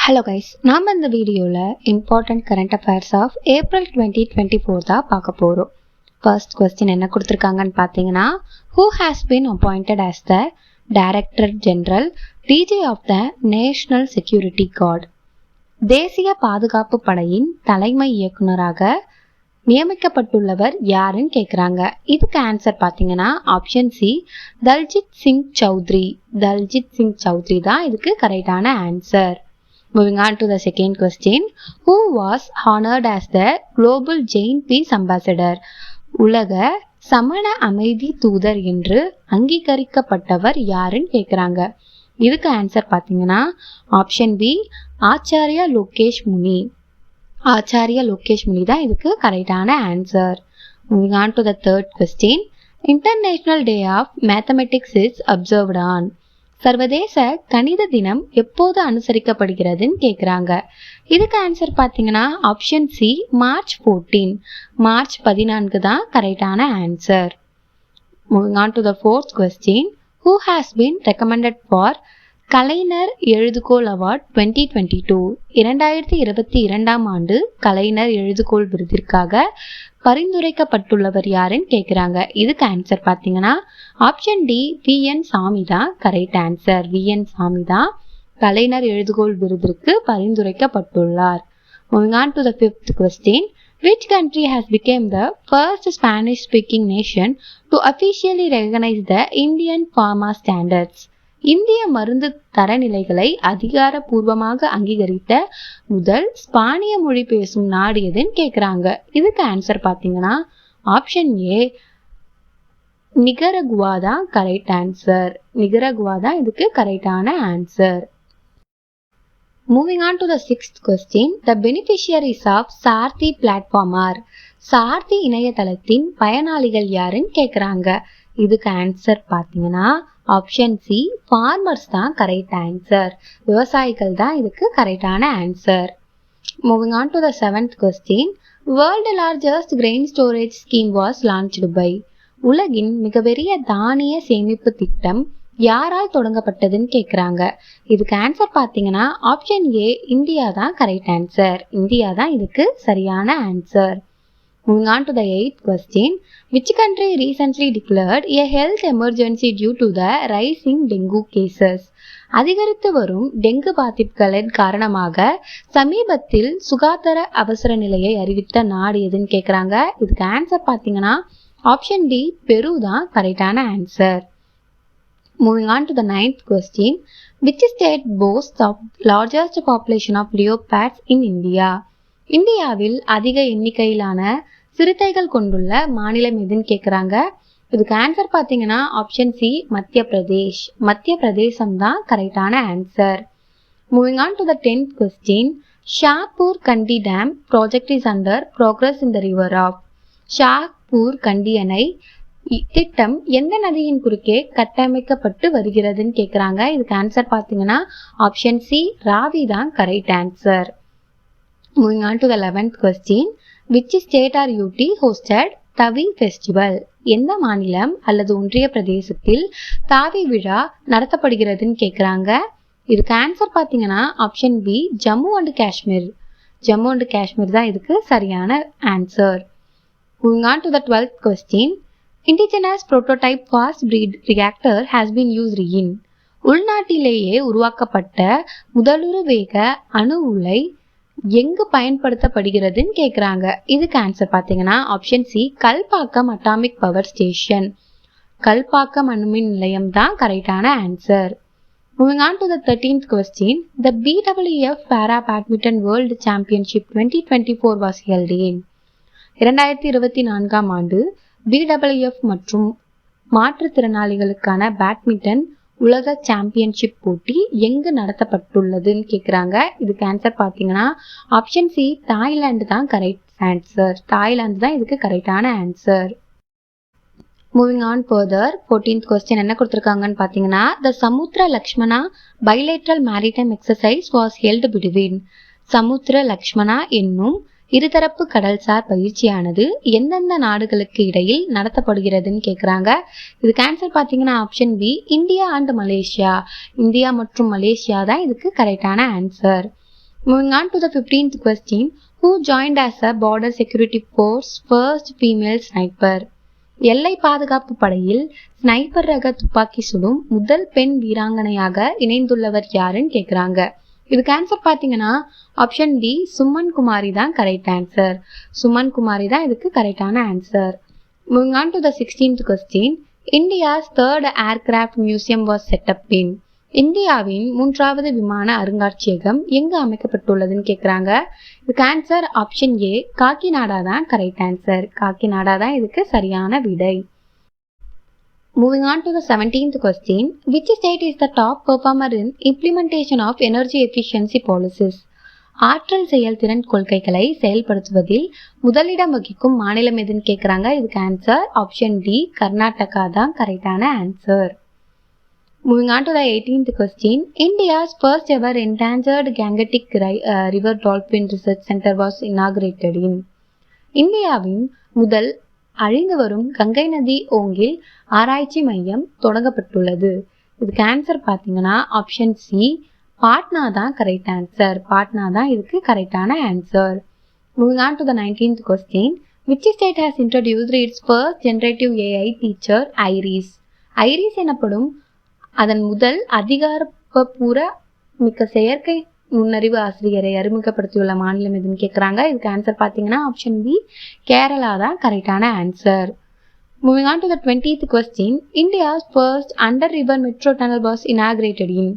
Hello guys, நாம் இந்த வீடியோவில் important current affairs of April 2024 தான் பார்க்க போகிறோம். ஃபர்ஸ்ட் கொஸ்டின் என்ன கொடுத்துருக்காங்கன்னு பார்த்தீங்கன்னா, who has been appointed as the director general DG of the national security guard? தேசிய பாதுகாப்பு படையின் தலைமை இயக்குனராக நியமிக்கப்பட்டுள்ளவர் யாருன்னு கேட்குறாங்க. இதுக்கு ஆன்சர் பார்த்தீங்கன்னா ஆப்ஷன் சி, தல்ஜித் சிங் சௌத்ரி. தல்ஜித் சிங் சௌத்ரி தான் இதுக்கு கரெக்டான answer. Moving on to the second question, who was honored as the Global Jain Peace Ambassador? உலக சமண அமைதி தூதர் என்று அங்கீகரிக்கப்பட்டவர் யாருன்னு கேட்குறாங்க. இதுக்கு ஆன்சர் பார்த்தீங்கன்னா ஆப்ஷன் பி, ஆச்சாரியா லோகேஷ் முனி. ஆச்சாரியா லோகேஷ் முனி தான் இதுக்கு கரெக்டான answer. Moving on to the third question, International Day of Mathematics is observed on. சர்வதேச கணித தினம் எப்போது அனுசரிக்கப்படுகிறதுன்னு கேட்குறாங்க. இதுக்கு ஆன்சர் பார்த்தீங்கன்னா ஆப்ஷன் சி, மார்ச் 14. மார்ச் 14 தான் கரெக்டான answer. Moving on to the fourth question, who has been recommended for Kalaignar Ezhuthukol award 2022? 2022 ஆண்டு கலைஞர் எழுதுகோள் விருதிற்காக பரிந்துரைக்கப்பட்டுள்ளவர் யாருன்னு கேட்குறாங்க. இதுக்கு ஆன்சர் பார்த்தீங்கன்னா ஆப்ஷன் டி, வி.என். சாமி தான் கரெக்ட் ஆன்சர். வி.என். சாமி தான் கலைஞர் எழுதுகோள் விருதிற்கு பரிந்துரைக்கப்பட்டுள்ளார். Moving on to the fifth question, which country has become the first Spanish speaking nation to officially recognize the Indian pharma standards? இந்திய மருந்து தரநிலைகளை அதிகாரப்பூர்வமாக அங்கீகரித்த முதல் ஸ்பானிய மொழி பேசும் நாடு எதுன்னு கேட்குறாங்க. இதுக்கு ஆன்சர் பார்த்தீங்கன்னா ஆப்ஷன் ஏ, நிகரகுவா தான் கரெக்ட் ஆன்சர். நிகரகுவா தான் இதுக்கு கரெக்டான answer. Moving on to the sixth question, the beneficiaries of Sarthi platform are. Sarthi இணையதளத்தின் பயனாளிகள் யாருன்னு கேட்குறாங்க. இதுக்கு ஆன்சர் பார்த்தீங்கன்னா ஆப்ஷன் சி, ஃபார்மர்ஸ் தான் கரெக்ட் ஆன்சர். விவசாயிகள் தான் இதுக்கு கரெக்டான answer. Moving on to the seventh question, world largest grain storage scheme was launched by. உலகின் மிகப்பெரிய தானிய சேமிப்பு திட்டம் யாரால் தொடங்கப்பட்டதுன்னு கேட்குறாங்க. இதுக்கு ஆன்சர் பார்த்தீங்கன்னா ஆப்ஷன் ஏ, இந்தியா தான் கரெக்ட் ஆன்சர். இந்தியா தான் இதுக்கு சரியான answer. Moving on to the eighth question, which country recently declared a health emergency due to the rising dengue cases? அதிகரித்து வரும் டெங்கு பாதிப்புகளின் காரணமாக சமீபத்தில் சுகாதார அவசர நிலையை அறிவித்த நாடு எதுன்னு கேட்குறாங்க. இதுக்கு ஆன்சர் பார்த்தீங்கன்னா ஆப்ஷன் டி, பெரு தான் கரெக்டான answer. Moving on to the ninth question, which state boasts of largest population of leopards in India? இந்தியாவில் அதிக எண்ணிக்கையிலான சிறுத்தைகள் கொண்டுள்ள மாநிலம் எதுன்னு கேட்குறாங்க. இதுக்கு ஆன்சர் பார்த்தீங்கன்னா ஆப்ஷன் சி, மத்திய பிரதேஷ். மத்திய பிரதேசம் தான் கரெக்டான answer. Moving on to the 10th question, Shahpur Kandi dam project is under progress in the river of. Shahpur Kandi அணை திட்டம் எந்த நதியின் குறுக்கே கட்டமைக்கப்பட்டு வருகிறதுன்னு கேட்குறாங்க. இதுக்கு ஆன்சர் பார்த்தீங்கன்னா ஆப்ஷன் சி, ராவி தான் correct answer. Moving on to the 11th question, which state or UT hosted தாவி ஃபெஸ்டிவல்? எந்த மாநிலம் அல்லது ஒன்றிய பிரதேசத்தில் தாவி விழா நடத்தப்படுகிறதுன்னு கேட்குறாங்க. இதுக்கு ஆன்சர் பார்த்தீங்கன்னா option B, Jammu and Kashmir. Jammu and Kashmir தான் இதுக்கு சரியான answer. Moving on to the 12th question, indigenous prototype fast breed reactor has been used in. உள்நாட்டிலேயே உருவாக்கப்பட்ட முதலுரு வேக அணு உலை எங்கு பயன்படுத்தப்படுகிறதுன்னு கேட்குறாங்க. இதுக்கு ஆன்சர் பார்த்தீங்கன்னா option C, Kalpakkam atomic power station. Kalpakkam அணுமின் நிலையம் தான் கரெக்டான answer. Moving on to the 13th question, the BWF Para Badminton World Championship 2024 was held in. 2024 ஆண்டு BWF மற்றும் மாற்றுத்திறனாளிகளுக்கான பேட்மிண்டன் உலக சாம்பியன்ஷிப் போட்டி எங்கு நடத்தப்பட்டுள்ளதுன்னு கேட்குறாங்க. இதுக்கு ஆன்சர் பார்த்தீங்கன்னா ஆப்ஷன் சி, தாய்லாந்து தான் கரெக்ட் ஆன்சர். தாய்லாந்து தான் இதுக்கு கரெக்டான answer. Moving on further, 14th question என்ன கொடுத்துருக்காங்கன்னு பார்த்தீங்கன்னா, the Samudra Lakshmana bilateral maritime exercise was held between. சமுத்திர லக்ஷ்மணா என்னும் இருதரப்பு கடல்சார் பயிற்சியானது எந்தெந்த நாடுகளுக்கு இடையில் நடத்தப்படுகிறதுன்னு கேட்குறாங்க. இதுக்கு ஆன்சர் பார்த்தீங்கன்னா option B, India and Malaysia. India மற்றும் மலேசியா தான் இதுக்கு கரெக்டான answer. Moving on to the 15th question. Who joined as a border security force first female sniper? எல்லை பாதுகாப்பு படையில் ஸ்னைப்பர் ரக துப்பாக்கி சுடும் முதல் பெண் வீராங்கனையாக இணைந்துள்ளவர் யாருன்னு கேக்குறாங்க. இதுக்கு ஆன்சர் பாத்தீங்கன்னா ஆப்ஷன் டி சுமன் குமாரி தான் கரெக்ட் ஆன்சர். சுமன் குமாரி தான் இதுக்கு கரெக்டான answer. Moving on to the 16th question. India's third aircraft museum was set up in. இந்தியாவின் மூன்றாவது விமான அருங்காட்சியகம் எங்கு அமைக்கப்பட்டுள்ளதுன்னு கேக்குறாங்க. இதுக்கு ஆன்சர் ஆப்ஷன் ஏ காக்கிநாடா தான் கரெக்ட் ஆன்சர். காக்கிநாடா தான் இதுக்கு சரியான விடை. Moving on to the 17th question. Which state is the top performer in implementation of energy efficiency policies? ஆற்றல் செயல்திறன் கொள்கைகளை செயல்படுத்துவதில் முதலிடம் வகிக்கும் மாநிலம் எதுன்னு கேக்குறாங்க. இதுக்கு ஆன்சர் ஆப்ஷன் டி கர்நாடகா தான் கரெக்டான answer. Moving on to the 18th question. India's first ever endangered Gangetic River Dolphin Research Center was inaugurated in. இந்தியாவின் முதல் அழிந்து வரும் கங்கை நதி ஓங்கில் ஆராய்ச்சி மையம் தொடங்கப்பட்டுள்ளது. இதுக்கு ஆன்சர் பாத்தீங்கன்னா ஆப்ஷன் சி பாட்னா தான் கரெக்ட் ஆன்சர். பாட்னா தான் இதுக்கு கரெக்டான answer. Moving on to the 19th question. Which state has introduced its first generative AI teacher IRIS? IRIS எனப்படும் அதன் முதல் அதிகாரப்பூர்வ மிக்க செயற்கை நுண்ணறிவு ஆசிரியரை அறிமுகப்படுத்தியுள்ள மாநிலம் எதுன்னு கேக்குறாங்க. இதுக்கு ஆன்சர் பாத்தீங்கன்னா ஆப்ஷன் பி கேரளா தான் கரெக்டான answer. Moving on to the 20th question. India's first under river metro tunnel was inaugurated in.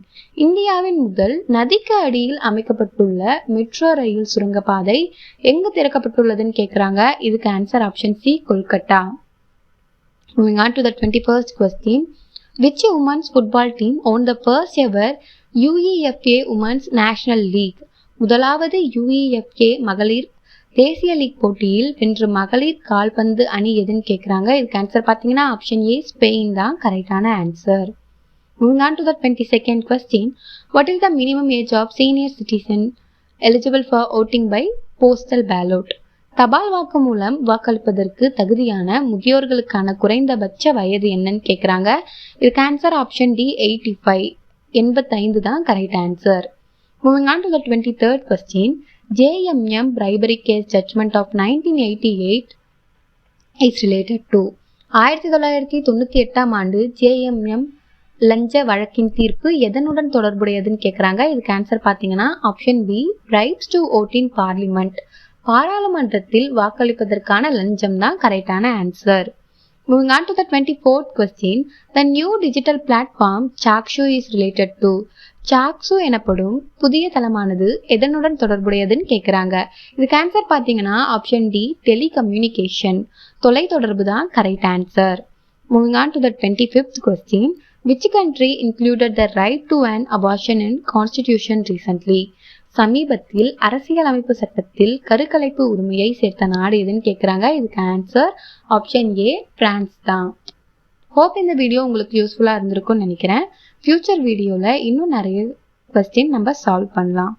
இந்தியாவின் முதல் நதிக்கு அடியில் அமைக்கப்பட்டுள்ள மெட்ரோ ரயில் சுரங்கப்பாதை எங்கு திறக்கப்பட்டுள்ளதுன்னு கேக்குறாங்க. இதுக்கு answer option C Kolkata. Moving on to the 21st question. Which women's football team won the first ever UEFA Women's National League? முதலாவது UEFA மகளிர் தேசிய லீக் போட்டியில் வென்ற மகளிர் கால்பந்து அணி எதுன்னு கேக்குறாங்க. இதுக்கு ஆன்சர் பாத்தீங்கன்னா ஆப்ஷன் ஏ ஸ்பெயின் தான் கரெக்டான answer. Moving on to the 22nd question. What is the minimum age of senior citizen eligible for voting by postal ballot? தபால் வாக்கு மூலம் வாக்களிப்பதற்கு தகுதியான முதியோர்களுக்கான குறைந்தபட்ச வயது என்னன்னு கேக்குறாங்க. இதுக்கு ஆன்சர் ஆப்ஷன் டி 85 தான் correct answer. Moving on to the 23rd question. JMM bribery case judgment of 1988 is related to. 1998 ஆண்டு JMM லஞ்ச வழக்கின் தீர்ப்பு எதனுடன் தொடர்புடையதுன்னு கேக்குறாங்க. இதுக்கு ஆன்சர் பாத்தீங்கன்னா option B bribes to vote in parliament. பாராளுமன்றத்தில் வாக்களிப்பதற்கான லஞ்சம் தான் கரெக்டான answer. Moving on to the 24th question. The new digital platform Chakshu is related to. Chakshu எனப்படும் புதிய தளமானது எதனுடன் தொடர்புடையதுன்னு கேக்குறாங்க. இதுக்கு ஆன்சர் பாத்தீங்கன்னா ஆப்ஷன் டி டெலிகம்யூனிகேஷன் தொலை தொடர்பு தான் correct answer. Moving on to the 25th question. Which country included the right to an abortion in constitution recently? சமீபத்தில் அரசியல் அமைப்பு சட்டத்தில் கருக்கலைப்பு உரிமையை சேர்த்த நாடு எதுன்னு கேக்குறாங்க. இதுக்கு ஆன்சர் ஆப்ஷன் ஏ பிரான்ஸ் தான். ஹோப் இந்த வீடியோ உங்களுக்கு யூஸ்ஃபுல்லா இருந்திருக்கும்னு நினைக்கிறேன். ஃபியூச்சர் வீடியோல இன்னும் நிறைய क्वेश्चन நம்ம சால்வ் பண்ணலாம்.